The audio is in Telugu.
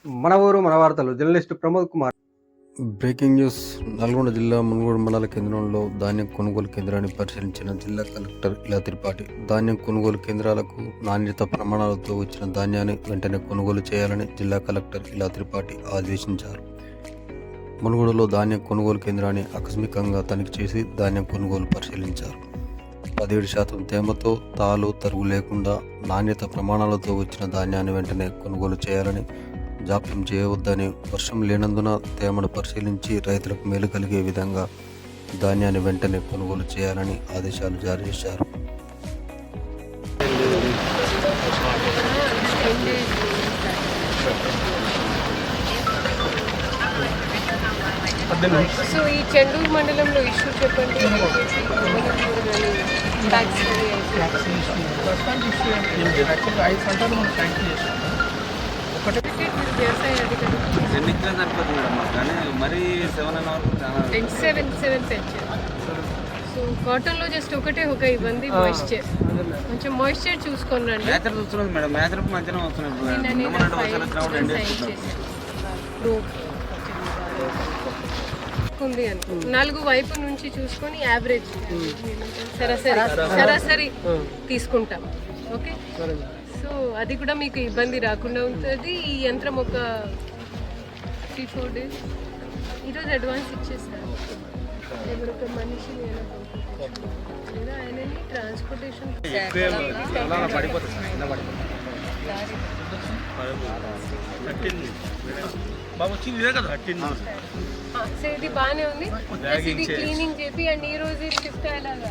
మన ఊరు మన వార్తలు journalist Pramod Kumar. Breaking news. Nalgonda జిల్లా మునుగోడు మండల కేంద్రంలో ధాన్యం కొనుగోలు కేంద్రాన్ని పరిశీలించిన జిల్లా కలెక్టర్ ఇలా త్రిపాఠి ధాన్యం కొనుగోలు కేంద్రాలకు నాణ్యత ప్రమాణాలతో వచ్చిన ధాన్యాన్ని వెంటనే కొనుగోలు చేయాలని జిల్లా కలెక్టర్ ఇలా త్రిపాఠి ఆదేశించారు. మునుగోడులో ధాన్యం కొనుగోలు కేంద్రాన్ని ఆకస్మికంగా తనిఖీ చేసి ధాన్యం కొనుగోలు పరిశీలించారు. 17% తేమతో తాలు తరుగు లేకుండా నాణ్యత ప్రమాణాలతో వచ్చిన ధాన్యాన్ని వెంటనే కొనుగోలు చేయాలని, జాప్యం చేయవద్దని, వర్షం లేనందున తేమను పరిశీలించి రైతులకు మేలు కలిగే విధంగా ధాన్యాన్ని వెంటనే కొనుగోలు చేయాలని ఆదేశాలు జారీ చేశారు. సో ఈ చెండూరు మండలంలో ఇష్యూ చెప్పండి. వ్యవసాయ అధికారులు సో కాటన్లో జస్ట్ ఒకటే ఒక ఇబ్బంది, మాయిశ్చర్. కొంచెం మాయిశ్చర్ చూసుకొని రండి. ఉంది అని 4 వైపు నుంచి చూసుకొని యావరేజ్ సరాసరి తీసుకుంటాం. ఓకే, సో అది కూడా మీకు ఇబ్బంది రాకుండా ఉంటుంది. ఈ యంత్రం ఒక 3-4 డేస్ ఈరోజు అడ్వాన్స్ ఇచ్చేస్తారు. ఎవరు ఒక మనిషిని లేదా ఆయనని ట్రాన్స్పోర్టేషన్ ఇది బాగానే ఉంది. ఇది క్లీనింగ్ చేపి అండ్ ఈ రోజు షిఫ్ట్ అయ్యేలాగా.